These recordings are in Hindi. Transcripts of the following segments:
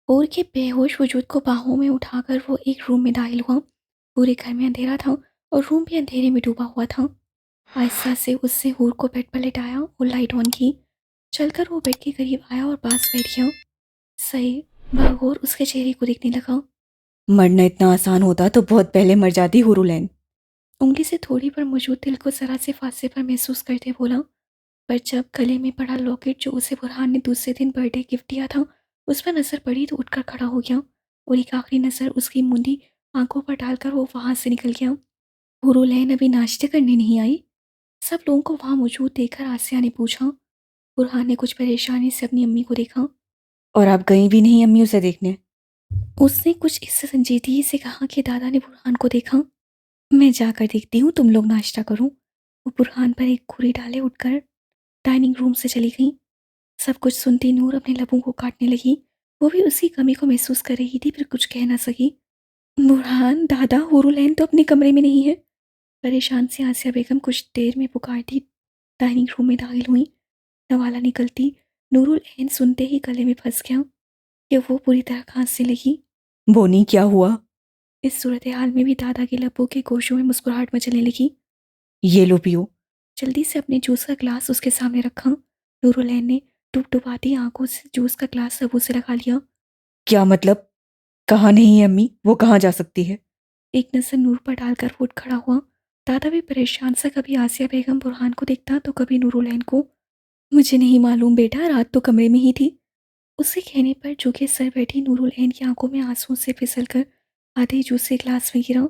और के बेहोश वजूद को बाहों में उठाकर वो एक रूम में दाखिल हुआ। पूरे घर में अंधेरा था और रूम भी अंधेरे में डूबा हुआ था। आहिस्ता से उससे हूर को बेड पर लेटाया और लाइट ऑन की। चलकर वो बेड के करीब आया और पास बैठ गया। सही बगौर उसके चेहरे को देखने लगा। मरना इतना आसान होता तो बहुत पहले मर जाती हुरुलैन। उंगली से थोड़ी पर मौजूद दिल को जरा से फांसे पर महसूस करते बोला। पर जब गले में पड़ा लॉकेट जो उसे बुरहान ने दूसरे दिन बर्थडे गिफ्ट दिया था उस पर नजर पड़ी तो उठकर खड़ा हो गया और एक आखिरी नजर उसकी मुंदी आंखों पर डालकर वो वहां से निकल गया। हुरुलैन अभी नाश्ते करने नहीं आई? सब लोगों को वहां मौजूद देखकर आसिया ने पूछा। बुरहान ने कुछ परेशानी से अपनी अम्मी को देखा। और आप गई भी नहीं अम्मी उसे देखने? उसने कुछ इससे संजीदगी से कहा कि दादा ने बुरहान को देखा। मैं जाकर देखती हूँ, तुम लोग नाश्ता करो। वो बुरहान पर एक घुरी डाले उठकर डाइनिंग रूम से चली गई। सब कुछ सुनती नूर अपने लबों को काटने लगी। वो भी उसी कमी को महसूस कर रही थी पर कुछ कह ना सकी। बुरहान दादा हुरुलैन तो अपने कमरे में नहीं है। परेशान सी आसिया बेगम कुछ देर में पुकारती डाइनिंग रूम में दाखिल हुई। नवाला निकलती नूरुल ऐन सुनते ही गले में फंस गया कि वो पूरी तरह खांसने लगी। बोनी क्या हुआ? इस सूरत हाल में भी दादा के लबों के गोशों में मुस्कुराहट मचलने लगी। ये लो पियो। जल्दी से अपने जूस का ग्लास उसके सामने रखा। नूरुलैन ने डुबडुबाती आंखों से जूस का ग्लास सबू से लगा लिया। क्या मतलब? कहाँ नहीं है अम्मी? वो कहाँ जा सकती है? एक नजर नूर पर डालकर वो उठ खड़ा हुआ। दादा भी परेशान सा कभी आसिया बेगम बुरहान को देखता तो कभी नूरुलैन को। मुझे नहीं मालूम बेटा, रात तो कमरे में ही थी। उसके कहने पर झुके सर बैठी नूरुलैन की आंखों में आंसुओं से फिसल कर आधे जूस से ग्लास में गिरा।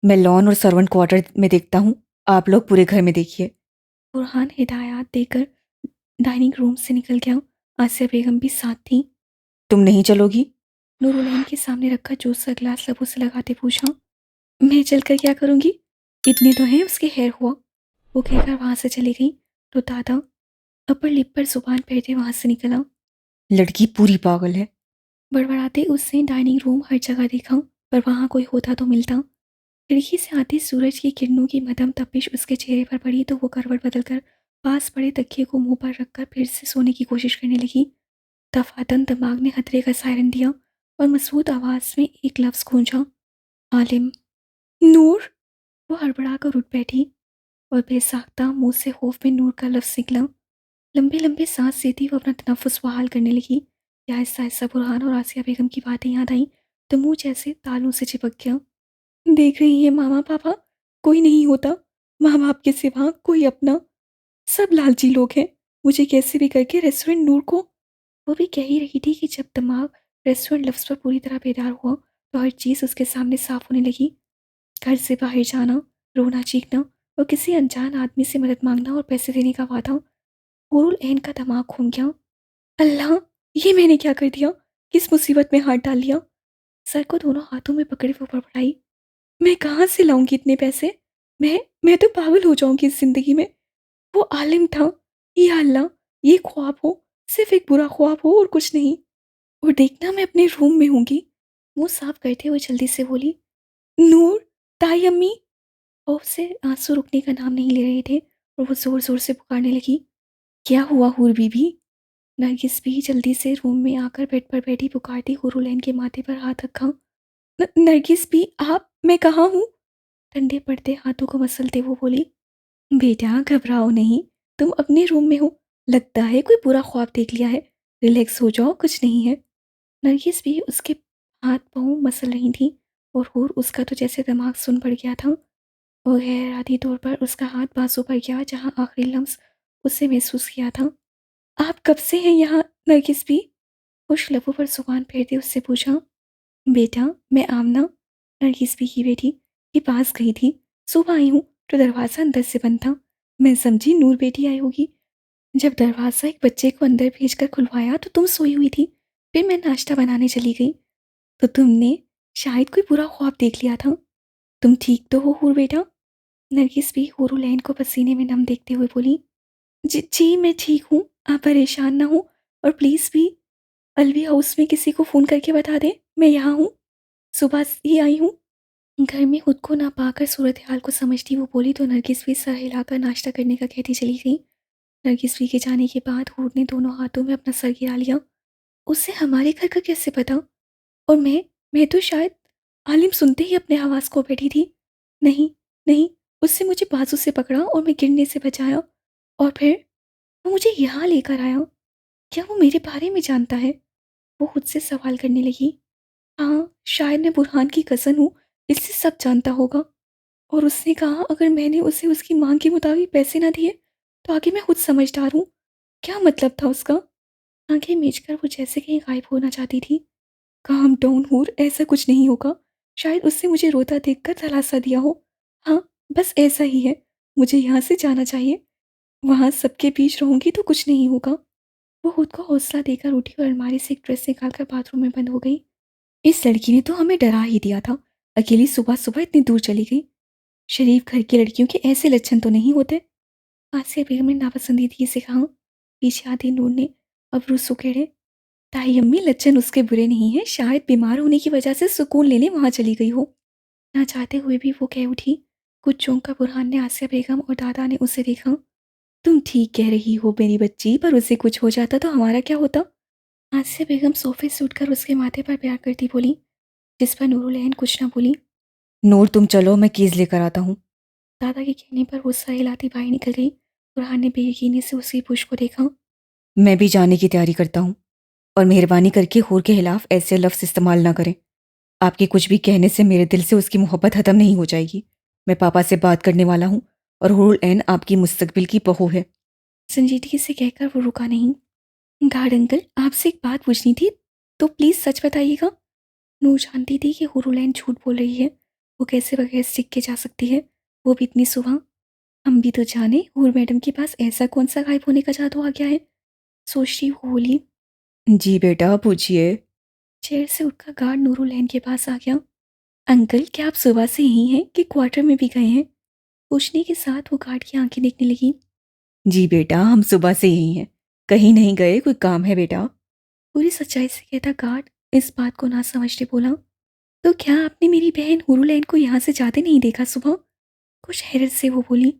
मैं लॉन और सर्वेंट क्वार्टर में देखता हूँ। आप लोग पूरे घर में देखिए। बुरहान हिदायत देकर डाइनिंग रूम से निकल गया। आसिया बेगम भी साथ थी। तुम नहीं चलोगी? नूरुलैन के सामने रखा जूस का ग्लास लबों से लगाते पूछा। मैं चलकर क्या करूंगी? इतने तो हैं उसके हेयर हुआ। वो कहकर वहां से चली गई तो दादा अपर लिप पर जुबान फेरते वहां से निकला। लड़की पूरी पागल है। बड़बड़ाते उसने डाइनिंग रूम हर जगह देखा पर वहां कोई होता तो मिलता। खिड़की से आती सूरज की किरणों की मध्यम तपिश उसके चेहरे पर पड़ी तो वो करवट बदलकर पास पड़े तकिए को मुंह पर रखकर फिर से सोने की कोशिश करने लगी। दफातन दिमाग ने खतरे का सायरन दिया और मसरूद आवाज में एक लफ्ज गूंजा। आलिम। नूर। वो हड़बड़ा कर उठ बैठी और बेसाख्ता मुंह से खौफ में नूर का लफ्ज निकला। लंबे लंबे सांस लेती वो अपना तनफ्फुस बहाल करने लगी। या आहिस्ता आहिस्ता बुरहान और आसिया बेगम की बातें याद आई तो मुंह जैसे तालों से चिपक गया। देख रही हैं मामा पापा, कोई नहीं होता माँ बाप के सिवा कोई अपना। सब लालची लोग हैं। मुझे कैसे भी करके रेस्टोरेंट नूर को। वो भी कह ही रही थी कि जब दिमाग रेस्टोरेंट लफ्ज पर पूरी तरह बेदार हुआ तो हर चीज़ उसके सामने साफ होने लगी। घर से बाहर जाना, रोना चीखना और किसी अनजान आदमी से मदद मांगना और पैसे देने का वादा। हुरुल ऐन का दिमाग घूम गया। अल्लाह, ये मैंने क्या कर दिया? किस मुसीबत में हाथ डाल लिया? सर को दोनों हाथों में पकड़े वो बड़बड़ाई। मैं कहाँ से लाऊंगी इतने पैसे? मैं तो पागल हो जाऊंगी इस जिंदगी में। वो आलिम था। या अल्लाह, ये ख्वाब हो, सिर्फ एक बुरा ख्वाब हो और कुछ नहीं। और देखना मैं अपने रूम में होंगी। मुंह साफ करते हुए जल्दी से बोली। नूर, ताई अम्मी। खौफ से आंसू रुकने का नाम नहीं ले रहे थे और वो जोर जोर से पुकारने लगी। क्या हुआ हूर बीबी? नरगिस भी जल्दी से रूम में आकर बेड पर बैठी पुकारती हुरुलैन के माथे पर हाथ रखा। नरगिस भी आप, मैं कहाँ हूँ? ठंडे पड़ते हाथों को मसलते वो बोली। बेटा घबराओ नहीं, तुम अपने रूम में हो। लगता है कोई बुरा ख्वाब देख लिया है। रिलैक्स हो जाओ, कुछ नहीं है। नरगिस भी उसके हाथ पाँव मसल रही थी और हूर उसका तो जैसे दिमाग सुन पड़ गया था। वो गैर आधी तौर पर उसका हाथ बाजू पर गया जहाँ आखिरी लम्स उसे महसूस किया था। आप कब से हैं यहाँ? नरगिस भी खुश लबों पर जुबान फेरते उससे पूछा। बेटा मैं आमना, नरगिस भी की बेटी, के पास गई थी। सुबह आई हूँ तो दरवाज़ा अंदर से बंद था। मैं समझी नूर बेटी आई होगी। जब दरवाज़ा एक बच्चे को अंदर भेजकर खुलवाया तो तुम सोई हुई थी। फिर मैं नाश्ता बनाने चली गई तो तुमने शायद कोई बुरा ख्वाब देख लिया था। तुम ठीक तो हो हूर बेटा? नरगिस भी हुरुलैन को पसीने में नम देखते हुए बोली। जी जी मैं ठीक हूँ, आप परेशान ना हो। और प्लीज़ भी अलवी हाउस में किसी को फ़ोन करके बता दें मैं यहाँ हूँ। सुबह से ही आई हूँ। घर में खुद को ना पाकर सूरत हाल को समझती वो बोली तो नरगिस भी सर हिलाकर नाश्ता करने का कहती चली गई। नरगिस भी के जाने के बाद हूर ने दोनों हाथों में अपना सर गिरा लिया। उसे हमारे घर का कैसे पता? और मैं तो शायद आलिम सुनते ही अपने आवाज़ को बैठी थी। नहीं, नहीं, उससे मुझे बाजू से पकड़ा और मैं गिरने से बचाया और फिर वो मुझे यहाँ लेकर आया। क्या वो मेरे बारे में जानता है? वो खुद से सवाल करने लगी। हाँ, शायद मैं बुरहान की कज़न हूँ, इसलिए सब जानता होगा। और उसने कहा अगर मैंने उसे उसकी मांग के मुताबिक पैसे ना दिए, तो आगे मैं खुद समझदार हूँ। क्या मतलब था उसका? आंखें मीच कर वो जैसे कहीं गायब होना चाहती थी। काम डाउन हूर, ऐसा कुछ नहीं होगा। शायद उससे मुझे रोता देखकर दिलासा दिया हो। हाँ, बस ऐसा ही है। मुझे यहाँ से जाना चाहिए। वहाँ सबके बीच रहूँगी तो कुछ नहीं होगा। वो खुद को हौसला देकर उठी और अलमारी से एक ड्रेस निकालकर बाथरूम में बंद हो गई। इस लड़की ने तो हमें डरा ही दिया था। अकेली सुबह सुबह इतनी दूर चली गई। शरीफ घर की लड़कियों के ऐसे लक्षण तो नहीं होते। आसिया बेगम ने नापसंदीदगी से कहा। पीछे आती नूर ने अब रू सुकेड़े। ताई अम्मी, लक्षण उसके बुरे नहीं है, शायद बीमार होने की वजह से सुकून लेने वहां चली गई हो। ना चाहते हुए भी वो कह उठी। कुछ चौंक कर बुरहान ने आसिया बेगम और दादा ने उसे देखा। तुम ठीक कह रही हो मेरी बच्ची, पर उसे कुछ हो जाता तो हमारा क्या होता? आसिया बेगम सोफे से उठकर उसके माथे पर प्यार करती बोली, जिस पर नूरुलहन कुछ ना बोली। नूर तुम चलो, मैं कीज लेकर आता हूँ। दादा के कहने पर वो सर हिलाती बाहर निकल गई। बुरहान ने बेयकीनी से उसकी पुश को देखा। मैं भी जाने की तैयारी करता हूँ। और मेहरबानी करके हूर के खिलाफ ऐसे लफ्ज़ इस्तेमाल ना करें। आपके कुछ भी कहने से मेरे दिल से उसकी मोहब्बत ख़त्म नहीं हो जाएगी। मैं पापा से बात करने वाला हूँ और हूर एन आपकी मुस्तकबिल की बहू है। संजीदगी से कहकर वो रुका नहीं। गार्ड अंकल, आपसे एक बात पूछनी थी, तो प्लीज़ सच बताइएगा। नूर जानती थी कि हुरुलैन झूठ बोल रही है। वो कैसे बगैर सीख के जा सकती है, वो भी इतनी सुबह। हम भी तो जाने हूर मैडम के पास ऐसा कौन सा गायब होने का जादू आ गया है। सोचती वो बोली। जी बेटा, पूछिए। चेयर से उठकर गार्ड नूरुलैन के पास आ गया। अंकल, क्या आप सुबह से यहीं हैं कि क्वार्टर में भी गए हैं? पूछने के साथ वो गार्ड की आंखें देखने लगी। जी बेटा, हम सुबह से यही हैं। कहीं नहीं गए, कोई काम है बेटा। पूरी सच्चाई से कहता गार्ड इस बात को ना समझते बोला। तो क्या आपने मेरी बहन हुरुलैन को यहाँ से जाते नहीं देखा सुबह? कुछ हैरत से वो बोली।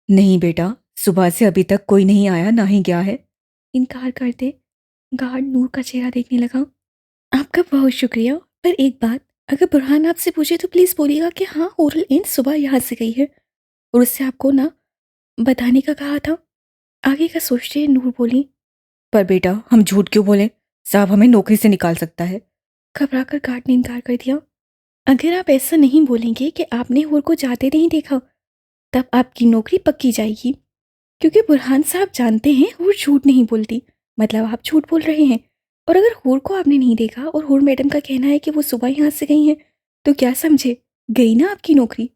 नहीं बेटा, सुबह से अभी तक कोई नहीं आया, ना ही गया है। इनकार करते गार्ड नूर का चेहरा देखने लगा। आपका बहुत शुक्रिया, पर एक बात, अगर बुरहान आपसे पूछे तो प्लीज़ बोलिएगा कि हाँ, ओरल इन सुबह यहाँ से गई है और उससे आपको ना बताने का कहा था। आगे का सोचते नूर बोली। पर बेटा, हम झूठ क्यों बोलें? साहब हमें नौकरी से निकाल सकता है। घबरा कर गार्ड ने इनकार कर दिया। अगर आप ऐसा नहीं बोलेंगे कि आपने होर को जाते नहीं देखा, तब आपकी नौकरी पक्की जाएगी। क्योंकि बुरहान साहब जानते हैं होर झूठ नहीं बोलती, मतलब आप झूठ बोल रहे हैं। और अगर होर को आपने नहीं देखा और होर मैडम का कहना है कि वो सुबह यहाँ से गई हैं, तो क्या समझे, गई ना आपकी नौकरी।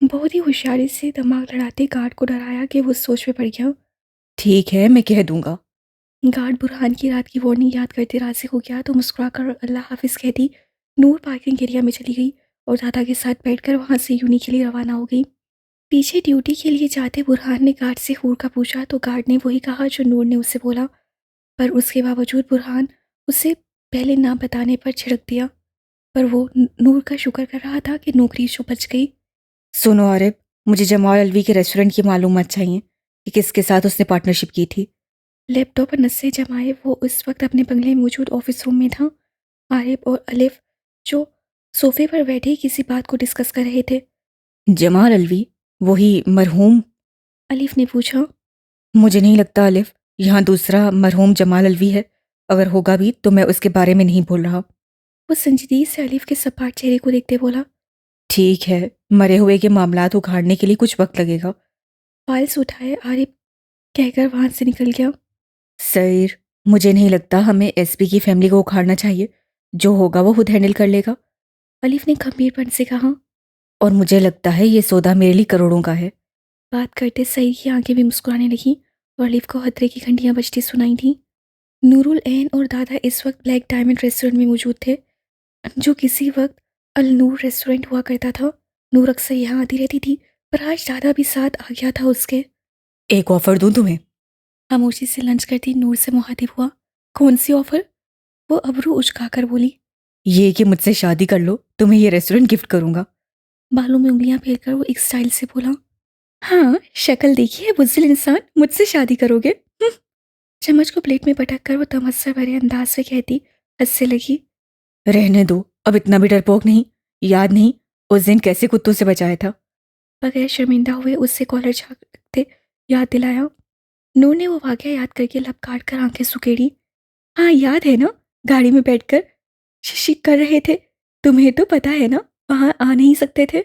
बहुत ही होशियारी से दिमाग लड़ाते गार्ड को डराया कि वो सोच में पड़ गया। ठीक है, मैं कह दूंगा। गार्ड बुरहान की रात की वार्निंग याद करते राजी हो गया तो मुस्कुराकर अल्लाह हाफिज कहती नूर पार्किंग एरिया में चली गई और दादा के साथ बैठकर वहां से यूनी के लिए रवाना हो गई। पीछे ड्यूटी के लिए जाते बुरहान ने गार्ड से हूर का पूछा तो गार्ड ने वही कहा जो नूर ने उससे बोला। पर उसके बावजूद बुरहान उसे पहले ना बताने पर छिड़क दिया। पर वो नूर का शुक्र कर रहा था कि नौकरी जो बच गई। सुनो आरिफ, मुझे जमाल अलवी के रेस्टोरेंट की मालूमात चाहिए कि किसके साथ उसने पार्टनरशिप की थी। लैपटॉप पर नस्से जमाए वो उस वक्त अपने बंगले में मौजूद ऑफिस रूम में था। आरिफ और अलिफ जो सोफे पर बैठे किसी बात को डिस्कस कर रहे थे। जमाल अलवी, वही मरहूम? अलिफ ने पूछा। मुझे नहीं लगता अलिफ, यहाँ दूसरा मरहूम जमाल अलवी है। अगर होगा भी तो मैं उसके बारे में नहीं बोल रहा। वो संजीदगी से अलिफ के सपाट चेहरे को देखते बोला। ठीक है, मरे हुए के मामलात उखाड़ने के लिए कुछ वक्त लगेगा। फाइल्स उठाए आरिफ कहकर वहां से निकल गया। सर, मुझे नहीं लगता हमें एसपी की फैमिली को उखाड़ना चाहिए। जो होगा वो खुद हैंडल कर लेगा। अलिफ ने गंभीरपन से कहा। और मुझे लगता है ये सौदा मेरे लिए करोड़ों का है। बात करते सईद की आंखें भी मुस्कुराने लगी और अलिफ को खतरे की घंटियां बजती सुनाई थी। नूरुल ऐन और दादा इस वक्त ब्लैक डायमंड रेस्टोरेंट में मौजूद थे, जो किसी वक्त अल नूर रेस्टोरेंट हुआ करता था। नूर अक्सर यहाँ आती रहती थी, पर आज दादा भी साथ आ गया था उसके। एक ऑफर दूं तुम्हें? खामोशी से लंच करती नूर से मुखातिब हुआ। कौन सी ऑफर? वो अबरू उचकाकर बोली। ये कि मुझसे शादी कर लो, तुम्हें ये रेस्टोरेंट गिफ्ट करूंगा। बालों में उंगलियां फेरकर वो एक स्टाइल से बोला। हाँ, शक्ल देखी है बुज़दिल इंसान, मुझसे शादी करोगे? चम्मच को प्लेट में पटक कर वो तमस्सा भरे अंदाज से कहती, हंसने लगी। रहने दो, अब इतना भी डरपोक नहीं। याद नहीं उस दिन कैसे कुत्तों से बचाया था? बगैर शर्मिंदा हुए उससे कॉलर झाँकते याद दिलाया। नूर ने वो वाकया याद करके लब काट कर आंखें सुकेड़ी। हाँ याद है ना, गाड़ी में बैठकर शिक कर रहे थे। तुम्हें तो पता है ना, वहां आ नहीं सकते थे।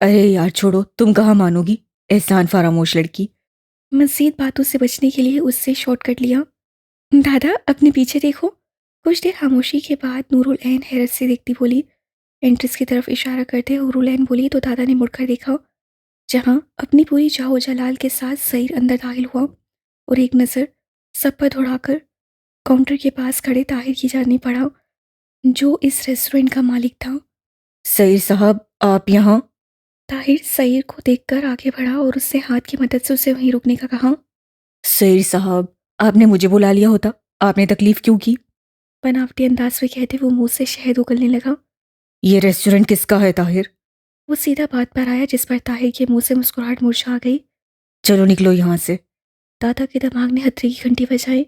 अरे यार छोड़ो, तुम कहाँ मानोगी। एहसान फरामोश लड़की। मजीद बातों से बचने के लिए उससे शॉर्टकट लिया। दादा अपने पीछे देखो। कुछ देर खामोशी के बाद नूरुल ऐन हैरत से देखती बोली। एंट्रेंस की तरफ इशारा करते नूरुल ऐन बोली तो दादा ने मुड़कर देखा, जहां अपनी पूरी जाहो जलाल के साथ सईर अंदर दाखिल हुआ और एक नज़र सब पर दौड़ाकर काउंटर के पास खड़े ताहिर की जानी पड़ा, जो इस रेस्टोरेंट का मालिक था। सईर साहब आप यहाँ? ताहिर सईर को देखकर आगे बढ़ा और उससे हाथ की मदद से उसे वहीं रुकने का कहा। सईर साहब आपने मुझे बुला लिया होता, आपने तकलीफ क्यों की? बनावटी अंदाज में कहते वो मुंह से शहद उगलने लगा। ये रेस्टोरेंट किसका है ताहिर? वो सीधा बात पर आया, जिस पर ताहिर के मुंह से मुस्कुराहट मुरझा गई। चलो निकलो यहाँ से। दादा के दिमाग ने हथरी की घंटी बजाई।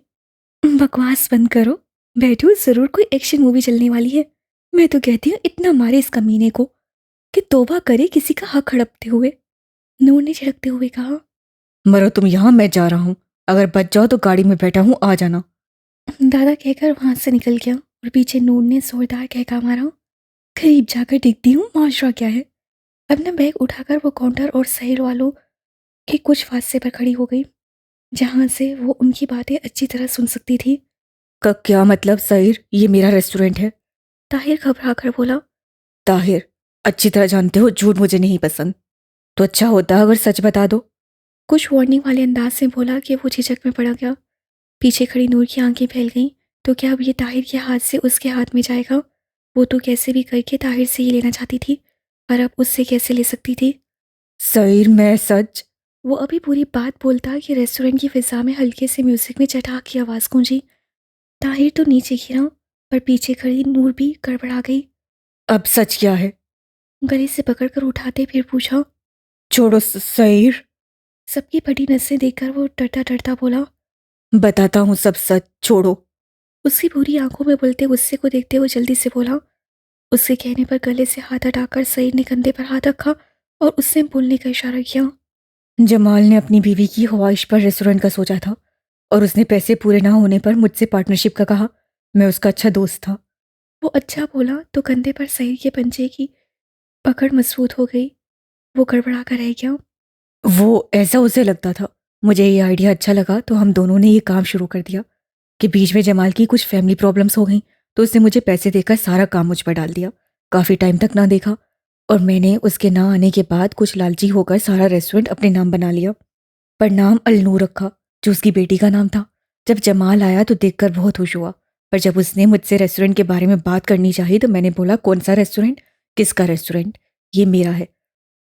बकवास बंद करो, बैठो, जरूर कोई एक्शन मूवी चलने वाली है। मैं तो कहती हूँ इतना मारे इस कमीने को कि तौबा करे किसी का हक हड़पते हुए। नूर ने झिड़कते हुए कहा। मरो तुम यहाँ, मैं जा रहा हूँ। अगर बच जाओ तो गाड़ी में बैठा हूँ, आ जाना। दादा कहकर वहां से निकल गया और पीछे नूर ने जोरदार कहका मारा। करीब जाकर देखती हूँ माशरा क्या है। अपना बैग उठाकर वो काउंटर और सहील वालों के कुछ फासले पर खड़ी हो गई, जहां से वो उनकी बातें अच्छी तरह सुन सकती थी। क्या मतलब सईर, ये मेरा रेस्टोरेंट है। ताहिर घबरा कर बोला। ताहिर अच्छी तरह जानते हो झूठ मुझे नहीं पसंद। तो अच्छा होता अगर सच बता दो। कुछ वार्निंग वाले अंदाज से बोला कि वो झिझक में पड़ा गया। पीछे खड़ी नूर की आंखें फैल गईं। तो क्या अब ये ताहिर के हाथ से उसके हाथ में जाएगा? वो तो कैसे भी करके ताहिर से ही लेना चाहती थी, पर अब उससे कैसे ले सकती थी? सईर मैं सच। वो अभी पूरी बात बोलता कि रेस्टोरेंट की फिजा में हल्के से म्यूजिक में चटाक की आवाज़ गूंजी। ताहिर तो नीचे गिरा, पर पीछे खड़ी नूर भी गड़बड़ा गई। अब सच क्या है? गले से पकड़कर उठाते फिर पूछा। छोड़ो सईर। सबकी फटी नसें देखकर वो डरता डरता बोला। बताता हूँ सब सच, छोड़ो। उसकी पूरी आंखों में बुलते गुस्से को देखते वो जल्दी से बोला। उसके कहने पर गले से हाथ हटाकर सईद ने कंधे पर हाथ रखा और उससे बोलने का इशारा किया। जमाल ने अपनी बीवी की ख्वाहिश पर रेस्टोरेंट का सोचा था और उसने पैसे पूरे ना होने पर मुझसे पार्टनरशिप का कहा। मैं उसका अच्छा दोस्त था। वो अच्छा बोला तो कंधे पर सईद के पंजे की पकड़ मजबूत हो गई। वो गड़बड़ा कर रह गया। वो ऐसा उसे लगता था। मुझे ये आइडिया अच्छा लगा तो हम दोनों ने ये काम शुरू कर दिया कि बीच में जमाल की कुछ फैमिली प्रॉब्लम्स हो गई तो उसने मुझे पैसे देकर सारा काम मुझ पर डाल दिया। काफ़ी टाइम तक ना देखा और मैंने उसके ना आने के बाद कुछ लालची होकर सारा रेस्टोरेंट अपने नाम बना लिया, पर नाम अलनूर रखा, जो उसकी बेटी का नाम था। जब जमाल आया तो देखकर बहुत खुश हुआ, पर जब उसने मुझसे रेस्टोरेंट के बारे में बात करनी चाहिए तो मैंने बोला कौन सा रेस्टोरेंट, किसका रेस्टोरेंट, ये मेरा है।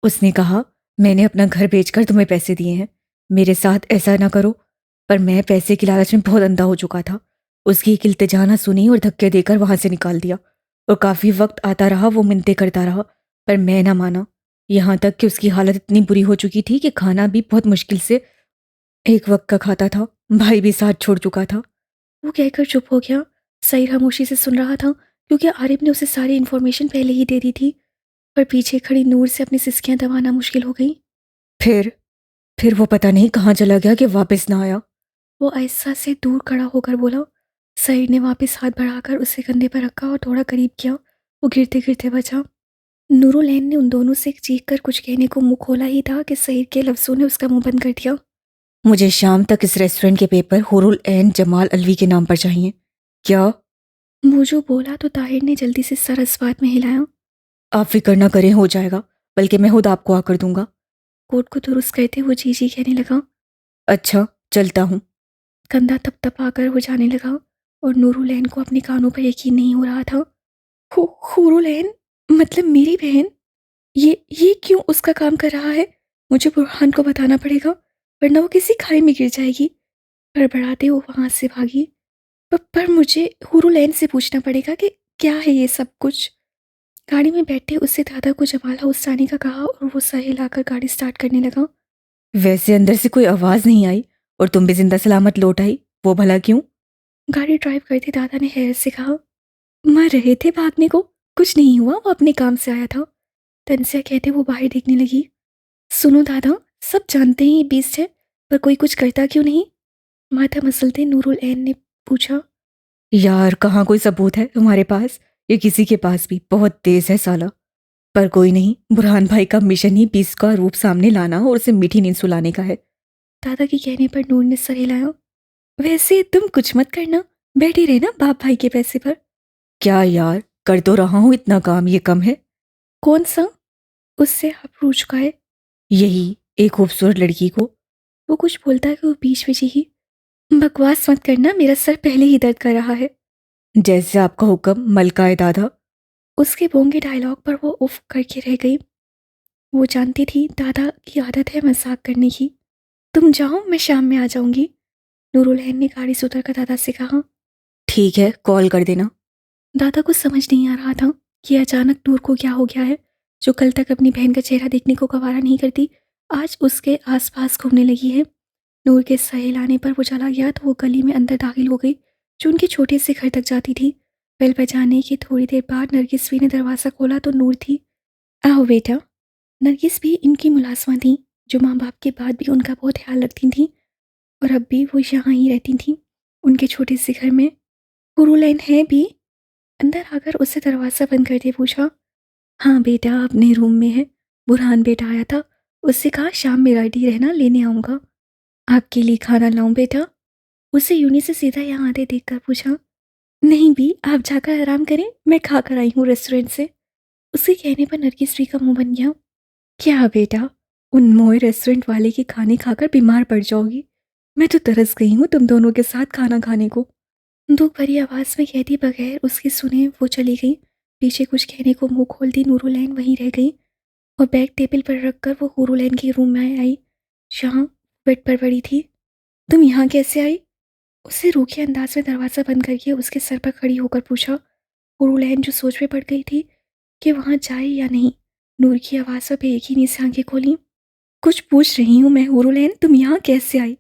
उसने कहा मैंने अपना घर बेचकर तुम्हें पैसे दिए हैं, मेरे साथ ऐसा ना करो। पर मैं पैसे की लालच में बहुत अंधा हो चुका था। उसकी एक इल्तिजा ना सुनी और धक्के देकर वहां से निकाल दिया और काफ़ी वक्त आता रहा, वो मिन्नतें करता रहा, पर मैं ना माना। यहाँ तक कि उसकी हालत इतनी बुरी हो चुकी थी कि खाना भी बहुत मुश्किल से एक वक्त का खाता था। भाई भी साथ छोड़ चुका था। वो कहकर चुप हो गया। सईद खामोशी से सुन रहा था, क्योंकि आरिफ ने उसे सारी इन्फॉर्मेशन पहले ही दे दी थी। पर पीछे खड़ी नूर से अपनी सिसकियां दबाना मुश्किल हो गई। फिर फिर वो पता नहीं कहाँ चला गया कि वापस ना आया। वो आहिस्ता से दूर खड़ा होकर बोला। सईद ने वापस हाथ बढ़ाकर उसे कंधे पर रखा और थोड़ा करीब किया। वो गिरते गिरते बचा। नूरुलैन ने उन दोनों से चीख कर कुछ कहने को मुंह खोला ही था कि सईद के लफ्जों ने उसका मुंह बंद कर दिया। मुझे शाम तक इस रेस्टोरेंट के पेपर हुरुल एन जमाल अलवी के नाम पर चाहिए। क्या? वो जो बोला तो ताहिर ने जल्दी से सर इस बात में हिलाया। आप फिक्र ना करें, हो जाएगा, बल्कि मैं खुद आपको आकर दूंगा। कोट को दुरुस्त करते वो जी जी कहने लगा। अच्छा चलता हूँ। कंधा थपथपाकर वो जाने लगा और नूरुलैन को अपने कानों पर यकीन नहीं हो रहा था। हुरुलैन, मतलब मेरी बहन? ये क्यों उसका काम कर रहा है? मुझे बुरहान को बताना पड़ेगा, वरना वो किसी खाई में गिर जाएगी। बड़बड़ाते वो वहां से भागी। पर मुझे हुरुलैन से पूछना पड़ेगा कि क्या है ये सब कुछ। गाड़ी में बैठे उससे दादा को जमाल हाउस जाने का कहा और वो सर हिलाकर गाड़ी स्टार्ट करने लगा। वैसे अंदर से कोई आवाज नहीं आई और तुम भी जिंदा सलामत लौट आई। वो भला क्यों? गाड़ी ड्राइव करते दादा ने हैरत से कहा। मर रहे थे भागने को, कुछ नहीं हुआ, वो अपने काम से आया था। तनसिया कहते वो बाहर देखने लगी। सुनो दादा, सब जानते हैं ये बीस्ट है, पर कोई कुछ करता क्यों नहीं? माथा मसलते नूरुल ऐन ने पूछा। यार कहाँ कोई सबूत है तुम्हारे पास, या किसी के पास भी? बहुत तेज है साला। पर कोई नहीं, बुरहान भाई का मिशन ही बीस का रूप सामने लाना और उसे मीठी नींद सुलाने का है। दादा के कहने पर नूर ने सर हिलाया। वैसे तुम कुछ मत करना, बैठे रहना बाप भाई के पैसे पर। क्या यार, कर तो रहा हूँ, इतना काम ये कम है? कौन सा? उससे आप रूठ चुका है। यही, एक खूबसूरत लड़की को। वो कुछ बोलता है कि वो बीच में ही। बकवास मत करना, मेरा सर पहले ही दर्द कर रहा है। जैसे आपका हुक्म मलकाए दादा। उसके बोंगे डायलॉग पर वो उफ करके रह गई। वो जानती थी दादा की आदत है मजाक करने की। तुम जाओ, मैं शाम में आ जाऊंगी। नूरुल ऐन ने गाड़ी से उतरकर दादा से कहा। ठीक है, कॉल कर देना। दादा को समझ नहीं आ रहा था कि अचानक नूर को क्या हो गया है। जो कल तक अपनी बहन का चेहरा देखने को गवारा नहीं करती, आज उसके आसपास घूमने लगी है। नूर के सहे लाने पर वो चला गया तो वो गली में अंदर दाखिल हो गई, जो उनके छोटे से घर तक जाती थी। बेल बजाने की थोड़ी देर बाद नरगिस भी ने दरवाज़ा खोला तो नूर थी। आओ बेटा। नरगिस भी इनकी मुलाजमा थी, जो माँ बाप के बाद भी उनका बहुत ख्याल रखती थी, और अब भी वो यहाँ ही रहती थी, उनके छोटे से घर में। हुरूलैन है भी? अंदर आकर उससे दरवाज़ा बंद करके पूछा। हाँ बेटा, अपने रूम में है। बुरहान बेटा आया था, उससे कहा शाम में रेडी रहना, लेने आऊँगा। आपके लिए खाना लाऊं बेटा? उसे यूनी से सीधा यहाँ आते देखकर पूछा। नहीं भी, आप जाकर आराम करें, मैं खा कर आई हूँ रेस्टोरेंट से। उसके कहने पर नरगिस का मुंह बन गया। क्या बेटा, उन मोए रेस्टोरेंट वाले के खाने खाकर बीमार पड़ जाओगी। मैं तो तरस गई हूँ तुम दोनों के साथ खाना खाने को। दुख भरी आवाज़ में कहती बगैर उसके सुने वो चली गई। पीछे कुछ कहने को मुंह खोलती नूरुलैन वहीं रह गई, और बैग टेबल पर रखकर वो हुरूलैन के रूम में आई, जहाँ बेड पर पड़ी थी। तुम यहाँ कैसे आई? उससे रूखे अंदाज में दरवाज़ा बंद करके उसके सर पर खड़ी होकर पूछा। हुरूलैन जो सोच में पड़ गई थी कि वहाँ जाए या नहीं, नूर की आवाज़ पर बेयकीनी से आंखें खोली। कुछ पूछ रही हूँ मैं हुरूलैन, तुम यहाँ कैसे आई?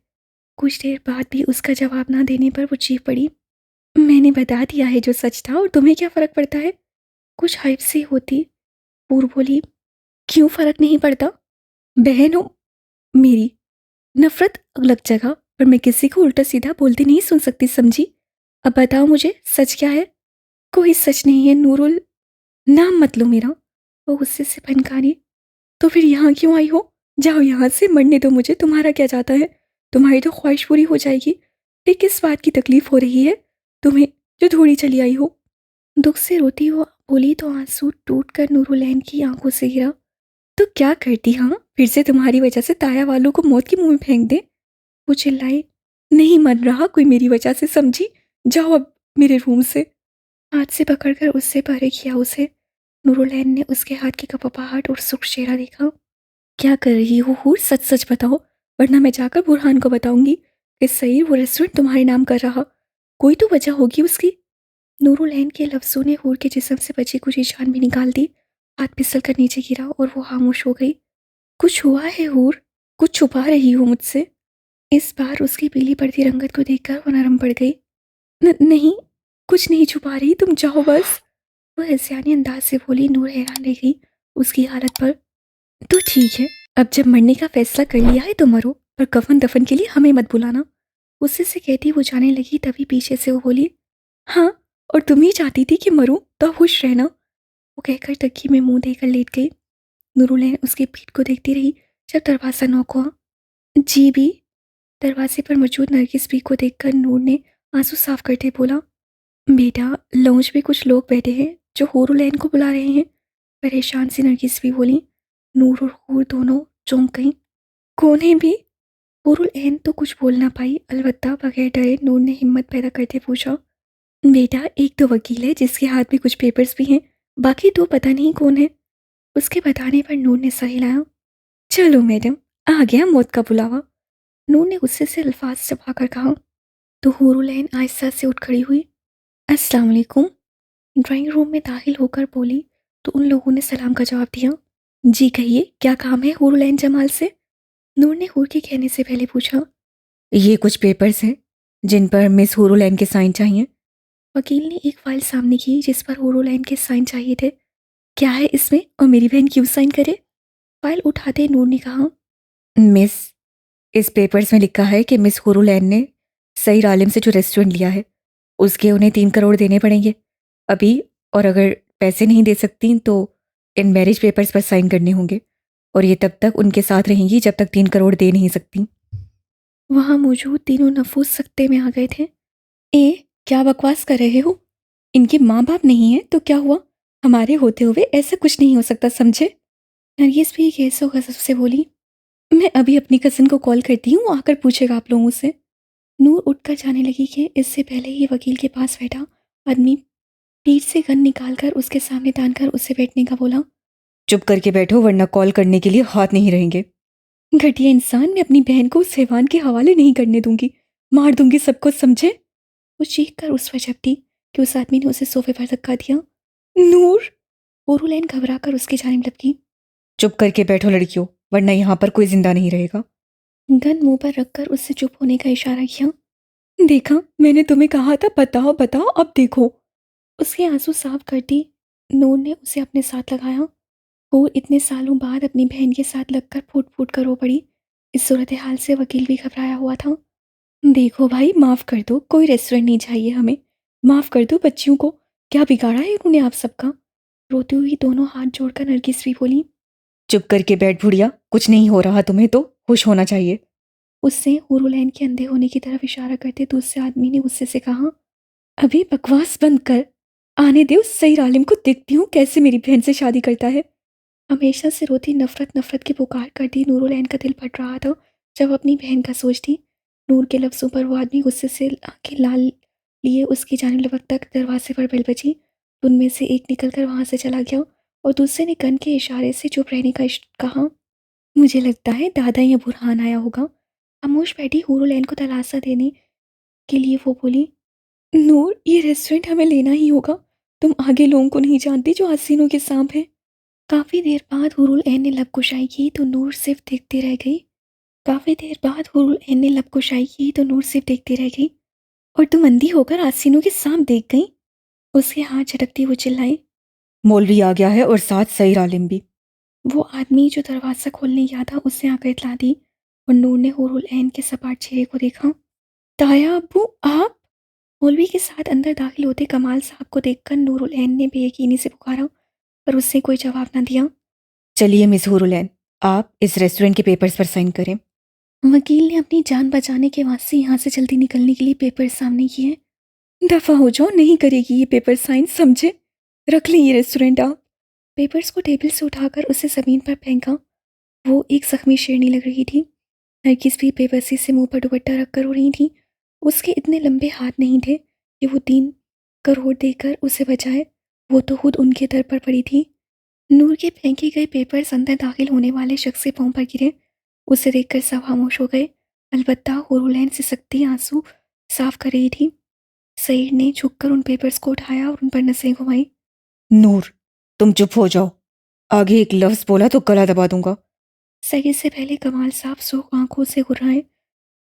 कुछ देर बाद भी उसका जवाब ना देने पर वो चीख पड़ी। मैंने बता दिया है जो सच था, और तुम्हें क्या फ़र्क पड़ता है? कुछ हाइप सी होती पूर बोली। क्यों फ़र्क नहीं पड़ता? बहन हो मेरी। नफरत अलग जगह, पर मैं किसी को उल्टा सीधा बोलते नहीं सुन सकती, समझी? अब बताओ मुझे सच क्या है? कोई सच नहीं है नूरुल। नाम मत लो मेरा। वो गुस्से से फनकारी। तो फिर यहाँ क्यों आई हो? जाओ यहाँ से, मरने दो मुझे, तुम्हारा क्या जाता है? तुम्हारी तो ख्वाहिश पूरी हो जाएगी। फिर किस बात की तकलीफ हो रही है तुम्हें, जो थोड़ी चली आई हो? दुख से रोती हुआ बोली तो आंसू टूट कर नूरुलैन की आंखों से गिरा। तो क्या करती, हाँ, फिर से तुम्हारी वजह से ताया वालों को मौत के मुंह में फेंक दे? वो चिल्लाई। नहीं मर रहा कोई मेरी वजह से, समझी? जाओ अब मेरे रूम से। हाथ से पकड़कर उससे परे किया उसे। नूरुलैन ने उसके हाथ की कपकपाहट और सुख चेहरा देखा। क्या कर रही हो हूर, सच सच बताओ, वरना मैं जाकर बुरहान को बताऊंगी कि सही वो रेस्टोरेंट तुम्हारे नाम कर रहा। कोई तो वजह होगी उसकी। नूरुलैन के लफ्जों ने हूर के जिस्म से बची कुछ जान भी निकाल दी। हाथ फिसल कर नीचे गिरा और वो खामोश हो गई। कुछ हुआ है हूर? कुछ छुपा रही हो मुझसे? इस बार उसकी पीली पड़ती रंगत को देखकर वो नरम पड़ गई। नहीं, कुछ नहीं छुपा रही, तुम जाओ बस। वो हंसियानी अंदाज से बोली। नूर हैरान रह गई उसकी हालत पर। तो ठीक है, अब जब मरने का फैसला कर लिया है तो मरो, पर कफन दफन के लिए हमें मत बुलाना। उससे से कहती वो जाने लगी, तभी पीछे से वो बोली। हाँ, और तुम ही चाहती थी कि मरूं, तो खुश रहना। वो कहकर तकिए में मुंह देकर लेट गई। नूरुलैन उसकी पीठ को देखती रही जब दरवाज़ा नॉक हुआ। जी भी। दरवाजे पर मौजूद नरगिस बी को देखकर नूर ने आंसू साफ करते बोला। बेटा, लॉन्च में कुछ लोग बैठे हैं जो हुरूलैन को बुला रहे हैं। परेशान सी नरगिस बी बोली। नूर और हूर दोनों चौंक गईं। कौन है भी? हुरूलैन तो कुछ बोल ना पाई, अलबत्ता बगैर डरे नूर ने हिम्मत पैदा करके पूछा। बेटा, एक तो वकील है जिसके हाथ में कुछ पेपर्स भी हैं, बाकी दो पता नहीं कौन है। उसके बताने पर नूर ने सर हिलाया। चलो मैडम, आ गया मौत का बुलावा। नूर ने गुस्से से अल्फाज चबाकर कहा। तो हुरूलैन आहिस्ता से उठ खड़ी हुई। अस्सलाम वालेकुम। ड्राइंग रूम में दाखिल होकर बोली तो उन लोगों ने सलाम का जवाब दिया। जी कहिए, क्या काम है हुरूलैन जमाल से? नूर ने हूर के कहने से पहले पूछा। ये कुछ पेपर्स हैं। जिन पर मिस हुरुलैन के साइन चाहिए। वकील ने एक फाइल सामने की जिस पर हुरुलैन के साइन चाहिए थे। क्या है इसमें और मेरी बहन क्यों साइन करे? फाइल उठाते नूर ने कहा। मिस, इस पेपर्स में लिखा है कि मिस हुरुलैन ने सईद आलिम से जो रेस्टोरेंट लिया है उसके उन्हें 3 करोड़ देने पड़ेंगे अभी, और अगर पैसे नहीं दे सकती तो इन मैरिज पेपर्स पर साइन करने होंगे, और ये तब तक उनके साथ रहेंगी जब तक 3 करोड़ दे नहीं सकती। वहां मौजूद तीनों नफूस सकते में आ गए थे। क्या बकवास कर रहे हो? इनके माँ बाप नहीं है तो क्या हुआ? हमारे होते हुए ऐसा कुछ नहीं हो सकता, समझे? नरगिस भी गैसो गजब से बोली। मैं अभी अपनी कज़न को कॉल करती हूँ, आकर पूछेगा आप लोगों से। नूर उठकर जाने लगी कि इससे पहले ही वकील के पास बैठा आदमी पीठ से गन निकालकर उसके सामने तानकर उसे बैठने का बोला। चुप करके बैठो वरना कॉल करने के लिए हाथ नहीं रहेंगे। घटिया इंसान, मैं अपनी बहन को उस हैवान के हवाले नहीं करने दूंगी, मार दूंगी सबको, समझे? वो चीख कर उस पर झपटी कि उस आदमी ने उसे सोफे पर धक्का दिया। नूर! ओरुलैन घबरा कर उसकी जानिब लपकी। चुप करके बैठो लड़कियों, वरना यहाँ पर कोई जिंदा नहीं रहेगा। गन मुंह पर रखकर उससे चुप होने का इशारा किया। देखा, मैंने तुम्हें कहा था, बताओ बताओ, अब देखो। उसके आंसू साफ करती नूर ने उसे अपने साथ लगाया। वो इतने सालों बाद अपनी बहन के साथ लगकर फूट फूट कर रो पड़ी। इस सूरत हाल से वकील भी घबराया हुआ था। देखो भाई, माफ कर दो, कोई रेस्टोरेंट नहीं चाहिए हमें। माफ कर दो बच्चियों को, क्या बिगाड़ा है उन्होंने आप सबका? रोती हुई दोनों हाथ जोड़कर नरगिस भी बोली। चुप करके बैठ बुढ़िया, कुछ नहीं हो रहा तुम्हें तो खुश होना चाहिए। उससे हुरुलैन के अंधे होने की तरफ इशारा करते दूसरे आदमी ने गुस्से से कहा। अभी बकवास बंद कर, आने दे उस सईद आलिम को, देखती हूँ कैसे मेरी बहन से शादी करता है। हमेशा से रोती नफरत नफरत की पुकार करती नूरुलैन का दिल फट रहा था जब अपनी बहन का सोचती। नूर के लफ्ज़ों पर वो आदमी गुस्से से आंखें लाल लिए उसकी जाने लपक तक दरवाजे पर बेल बजी। उनमें से एक निकलकर वहां से चला गया और दूसरे ने गन के इशारे से चुप रहने का कहा। मुझे लगता है दादा या बुरहान आया होगा। खामोश बैठी हुरुलैन को दिलासा देने के लिए वो बोली। नूर, ये रेस्टोरेंट हमें लेना ही होगा। तुम आगे लोगों को नहीं जानती जो हसीनों के सांप हैं। काफी देर बाद हुरुल ऐन ने लब कुशाई की तो नूर सिर्फ देखती रह गई। काफी देर बाद हुरुल ऐन ने लब कुशाई की तो नूर सिर्फ देखती रह गई। और तुम अंधी होकर आसीनों के सांप देख गई? उसके हाथ झटकती वो चिल्लाई। मौलवी आ गया है और साथ सईद आलिम भी। वो आदमी जो दरवाजा खोलने गया था उसने आकर इतला दी और नूर ने हुरुल ऐन के सपाट चेहरे को देखा। ताया अब्बू, आप? मौलवी के साथ अंदर दाखिल होते कमाल साहब को देखकर नूरुल ऐन ने बेयकीनी से पुकारा, पर उसने कोई जवाब न दिया। चलिए मिस हुरुलैन, आप इस रेस्टोरेंट के पेपर्स पर साइन करें। वकील ने अपनी जान बचाने के वास्ते यहाँ से जल्दी निकलने के लिए पेपर सामने किए। दफा हो जाओ, नहीं करेगी ये पेपर साइन, समझे? रख लें ये रेस्टोरेंट आप। पेपर्स को टेबल से उठाकर उसे जमीन पर फेंका। वो एक जख्मी शेरनी लग रही थी। नरगिस भी बेबसी से मुंह पर दुपट्टा रखकर रो रही थी। उसके इतने लंबे हाथ नहीं थे कि वो 3 करोड़ देकर उसे बचाए। वो तो खुद उनके दर पर पड़ी थी। नूर के फेंके गए पेपर्स अंदर दाखिल होने वाले शख्स के पांव पर गिरे। उसे देखकर सब खामोश हो गए। अलबत्ता हुरुलैन से सकती आंसू साफ कर रही थी। सईद ने झुककर उन पेपर्स को उठाया और उन पर नसें घुमाई। नूर, तुम चुप हो जाओ, आगे एक लफ्ज बोला तो गला दबा दूंगा। सईद से पहले कमाल साहब सूख आंखों से घुर्राए।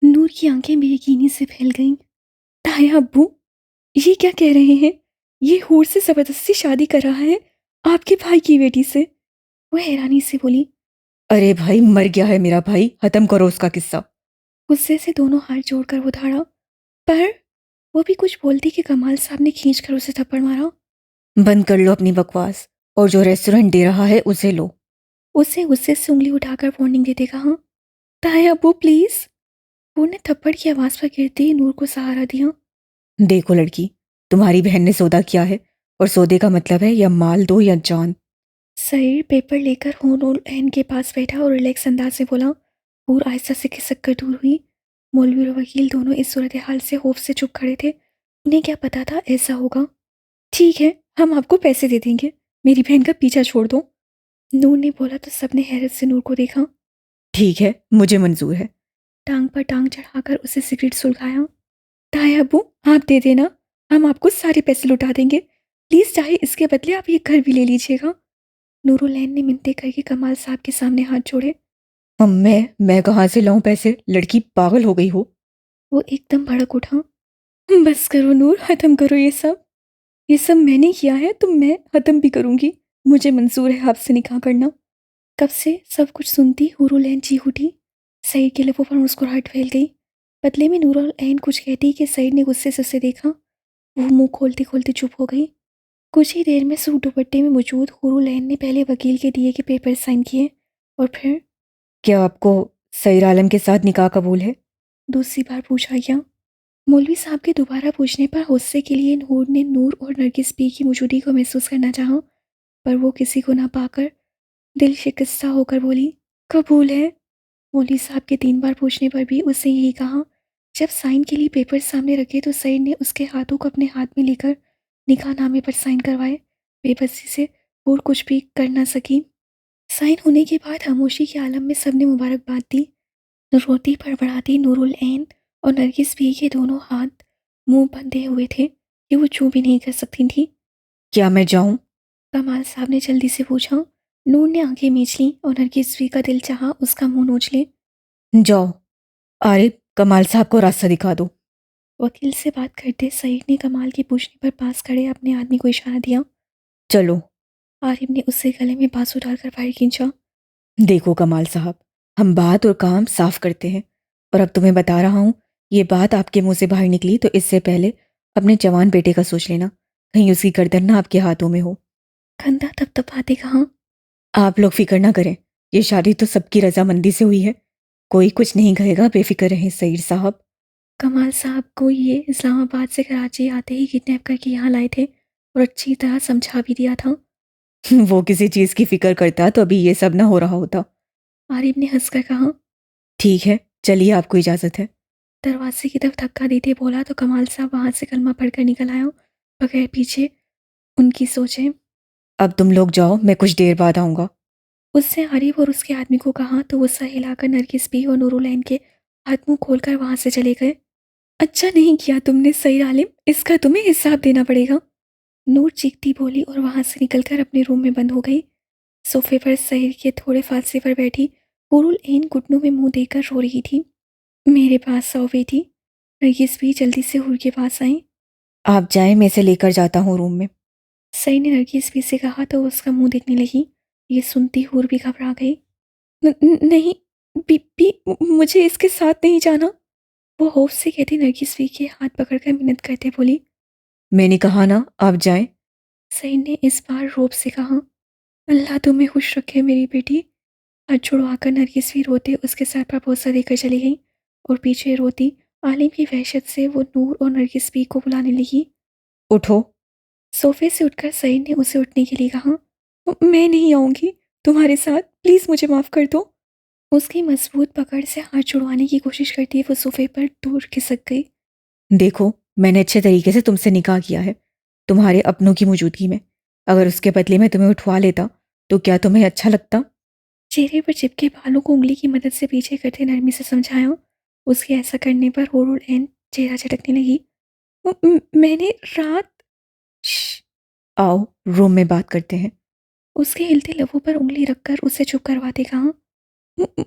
नूर की आंखें बेयकीनी से फैल गईं। ताया अब्बू, ये क्या कह रहे हैं? ये हूर से जबरदस्ती शादी कर रहा है, आपके भाई की बेटी से। वह हैरानी से बोली। अरे भाई, मर गया है मेरा भाई, खत्म करो उसका किस्सा। गुस्से से दोनों हाथ जोड़कर वो धाड़ा। पर वो भी कुछ बोलती कि कमाल साहब ने खींचकर उसे थप्पड़ मारा। बंद कर लो अपनी बकवास और जो रेस्टोरेंट दे रहा है उसे लो। उसे गुस्से से उंगली उठाकर वार्निंग देते कहा। ताया अब्बू प्लीज। नूर ने थप्पड़ की आवाज पर गिरते ही नूर को सहारा दिया। देखो लड़की, तुम्हारी बहन ने सौदा किया है और सौदे का मतलब है या माल दो या जान। सईद पेपर लेकर हुरुल ऐन के पास बैठा और रिलैक्स अंदाज से बोला। हूर आहिस्ता से खिसक कर दूर हुई। मौलवी और वकील दोनों इस सूरत हाल से खौफ से चुप खड़े थे। उन्हें क्या पता था ऐसा होगा। ठीक है, हम आपको पैसे दे देंगे, मेरी बहन का पीछा छोड़ दो। नूर ने बोला तो सबने हैरत से नूर को देखा। ठीक है, मुझे मंजूर है। टांग पर टांग चढ़ाकर उसे सिगरेट सुलगाया। ताया अब्बू, आप दे देना, हम आपको सारे पैसे लुटा देंगे। प्लीज, चाहे इसके बदले आप ये घर भी ले लीजिएगा। नूरुलैन ने मिन्नतें करके कमाल साहब के सामने हाथ जोड़े। मैं कहाँ से लाऊं पैसे? लड़की पागल हो गई हो? वो एकदम भड़क उठा। बस करो नूर, ख़त्म करो ये सब मैंने किया है तो मैं ख़त्म भी करूँगी। मुझे मंजूर है आपसे निकाह करना। कब से सब कुछ सुनती नूरुल ऐन चीख उठी। सईद के लबों पर मुस्कुराहट फैल गई। बदले में नूरुल ऐन कुछ कहती कि सईद ने गुस्से से उसे देखा। वो मुंह खोलते खोलते चुप हो गई। कुछ ही देर में सूट दुपट्टे में मौजूद नूरुल ऐन ने पहले वकील के दिए के पेपर साइन किए और फिर क्या आपको सईर आलम के साथ निकाह कबूल है? दूसरी बार पूछा गया। मौलवी साहब के दोबारा पूछने पर गुस्से के लिए नूर ने नूर और नरगिस बी की मौजूदगी को महसूस करना चाहा, पर वो किसी को ना पाकर दिल शिकस्ता होकर बोली, कबूल है। मौलवी साहब के 3 बार पूछने पर भी उसने यही कहा। जब साइन के लिए पेपर सामने रखे तो सईद ने उसके हाथों को अपने हाथ में लेकर निकाहनामे पर साइन करवाए। बेबसी से और कुछ भी कर ना सकी। साइन होने के बाद खामोशी के आलम में सबने मुबारकबाद दी। रोती फड़फड़ाती नूरुल ऐन और नरगिस भी के दोनों हाथ मुंह बंधे हुए थे कि वो चूं भी नहीं कर सकती थी। क्या मैं जाऊं? कमाल साहब ने जल्दी से पूछा। नूर ने आंखें मीच ली और नरगिस भी का दिल चाहा उसका मुंह नोच ले। जाओ, आरिफ कमाल साहब को रास्ता दिखा दो। वकील से बात करते सईद ने कमाल की पूछने पर पास खड़े अपने आदमी को इशारा दिया। चलो। आरिफ ने उससे गले में बांसुर डालकर बाहर खींचा। देखो कमाल साहब, हम बात और काम साफ करते हैं, और अब तुम्हें बता रहा हूँ, ये बात आपके मुंह से बाहर निकली तो इससे पहले अपने जवान बेटे का सोच लेना, कहीं उसकी गर्दन ना आपके हाथों में हो। कंधा थपथपाते कहा। आप लोग फिक्र ना करें, ये शादी तो सबकी रजामंदी से हुई है, कोई कुछ नहीं कहेगा, बेफिक्र रहें सईद साहब। कमाल साहब को ये इस्लामाबाद से कराची आते ही किडनैप करके यहाँ लाए थे और अच्छी तरह समझा भी दिया था। वो किसी चीज़ की फिक्र करता तो अभी ये सब ना हो रहा होता। आरिफ ने हंसकर कहा। ठीक है, चलिए, आपको इजाज़त है। दरवाजे की तरफ धक्का देते बोला तो कमाल साहब वहां से कलमा पढ़कर निकल आया, बगैर पीछे उनकी सोचे। अब तुम लोग जाओ, मैं कुछ देर बाद आऊँगा। उससे आरिफ और उसके आदमी को कहा तो वो सर हिलाकर नरगिस बी और नूरुलैन के हाथ मुंह खोलकर वहां से चले गए। अच्छा नहीं किया तुमने सईद आलिम, इसका तुम्हें हिसाब देना पड़ेगा। नूर चीखती बोली और वहां से निकलकर अपने रूम में बंद हो गई। सोफे पर सईद के थोड़े फासले पर बैठी नूरुल ऐन घुटनों में मुंह देकर रो रही थी। मेरे पास आओ बेटी। नरगिस भी जल्दी से हूर के पास आई। आप जाएं, मैं इसे लेकर जाता हूँ रूम में। सई ने नरगिस भी से कहा तो उसका मुंह देखने लगी। ये सुनती हूर भी घबरा गई। नहीं, बीबी, मुझे इसके साथ नहीं जाना। वो खौफ से कहती नरगिस भी के हाथ पकड़कर मिन्नत करते बोली। मैंने कहा ना, आप जाएं। सईद ने इस बार रोब से कहा। अल्लाह तुम्हें खुश रखे मेरी बेटी। हाथ छुड़वाकर नरगिस भी रोते उसके सर पर बोसा देकर चली गई और पीछे रोती आलिम की वहशत से वो नूर और नरगिस भी को बुलाने लगी। उठो। सोफे से उठकर सईद ने उसे उठने के लिए कहा। मैं नहीं आऊंगी तुम्हारे साथ, प्लीज़ मुझे माफ़ कर दो। उसकी मजबूत पकड़ से हाथ छुड़वाने की कोशिश करती वो सोफे पर दूर खिसक गई। देखो, मैंने अच्छे तरीके से तुमसे निकाह किया है, तुम्हारे अपनों की मौजूदगी में। अगर उसके बदले में तुम्हें उठवा लेता तो क्या तुम्हें अच्छा लगता? चेहरे पर चिपके बालों को उंगली की मदद से पीछे करते नरमी से समझाया। उसके ऐसा करने पर होरुल एन चेहरा झटकने लगी। मैंने रात। श्श, आओ रूम में बात करते हैं। उसके हिलते लबों पर उंगली रखकर उसे चुप करवाते कहा।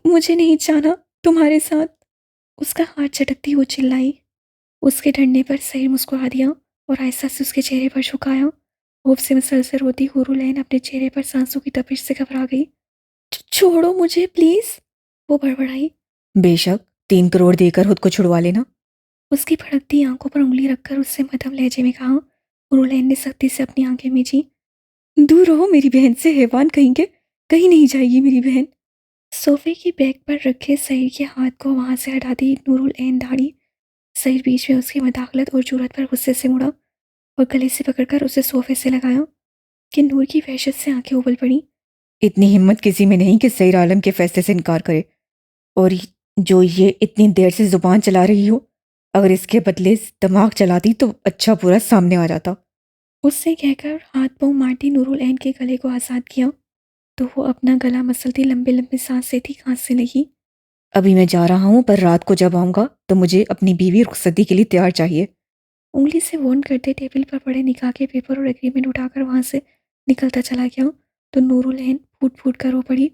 मुझे नहीं जाना तुम्हारे साथ। उसका हाथ झटकती वो चिल्लाई। उसके डरने पर सही मुस्कुरा दिया और आहिस्ता से उसके चेहरे पर झुकाया। होफ से मुसलसल रोती हुरुलैन अपने चेहरे पर सांसों की तपिश से घबरा गई। छोड़ो मुझे प्लीज, वो बड़बड़ाई। बेशक, 3 करोड़ देकर खुद को छुड़वा लेना। उसकी भड़कती आंखों पर उंगली रखकर उससे मध्यम लहजे में कहा। हुरुलैन ने सख्ती से अपनी आंखें मीची। दूर रहो मेरी बहन से, हैवान कहेंगे, कहीं नहीं जाएगी मेरी बहन। सोफे की बैग पर रखे सईद के हाथ को वहां से हटा दी नूरुल ऐन दाढ़ी। सईद बीच में उसकी मदाखलत और जुरत पर गुस्से से मुड़ा और गले से पकड़कर उसे सोफे से लगाया कि नूर की वहशत से आंखें उबल पड़ी। इतनी हिम्मत किसी में नहीं कि सईर आलम के फैसले से इनकार करे, और जो ये इतनी देर से जुबान चला रही हो, अगर इसके बदले दिमाग चलाती तो अच्छा पूरा सामने आ जाता। उससे कहकर हाथ पाँव मारती नूरुल ऐन के गले को आज़ाद किया तो वो अपना गला मसलती लंबे लंबे सांस लेती खांसने लगी। अभी मैं जा रहा हूँ, पर रात को जब आऊँगा तो मुझे अपनी बीवी रुखसती के लिए तैयार चाहिए। उंगली से वॉर्न करते टेबल पर पड़े निकाह के पेपर और एग्रीमेंट उठाकर वहां से निकलता चला गया तो नूरुल ऐन फूट फूट कर रो पड़ी।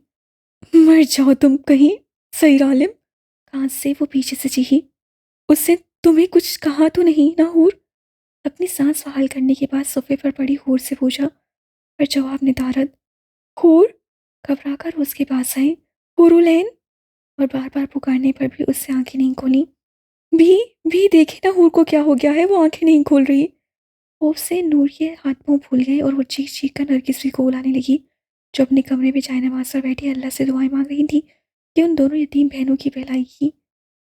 मर जाओ तुम कहीं, सही आलिम। कांच से वो पीछे से चीखी। उससे तुम्हें कुछ कहा तो नहीं ना हूर? अपनी सांस बहाल करने के बाद सोफे पर पड़ी हूर से पूछा, पर जवाब निदारद। हूर? घबरा कर उसके पास आई। हुरुलैन? और बार बार पुकारने पर भी उससे आंखें नहीं खोली। भी भी देखे ना हूर को क्या हो गया है, वो आंखें नहीं खोल रही। खौफ से नूर के हाथ पांव फूल गए और वो चीख चीख कर नरगिस को बुलाने लगी, जो अपने कमरे में चाय नमाज पर बैठी अल्लाह से दुआएं मांग रही थी कि उन दोनों यतीम बहनों की भलाई की।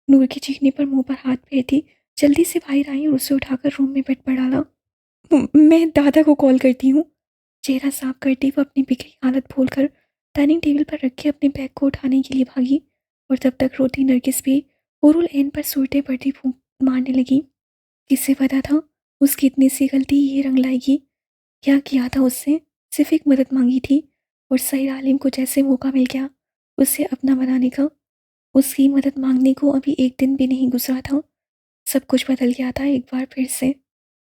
नूर के चीखने पर मुंह पर हाथ फेरती जल्दी से बाहर आई और उसे उठाकर रूम में बेड पर डाला। मैं दादा को कॉल करती हूँ। चेहरा साफ करती वो अपनी बिखरी हालत भूलकर डाइनिंग टेबल पर रखे अपने बैग को उठाने के लिए भागी, और तब तक रोती नरगिस भी हुरुल एन पर सूरतें पड़ती फूंक मारने लगी। किसे पता था उसकी इतनी सी गलती ये रंग लाएगी। क्या किया था उससे? सिर्फ एक मदद मांगी थी और सईद आलिम को जैसे मौका मिल गया उसे अपना बनाने का। उसकी मदद मांगने को अभी एक दिन भी नहीं गुजरा था, सब कुछ बदल गया था एक बार फिर से।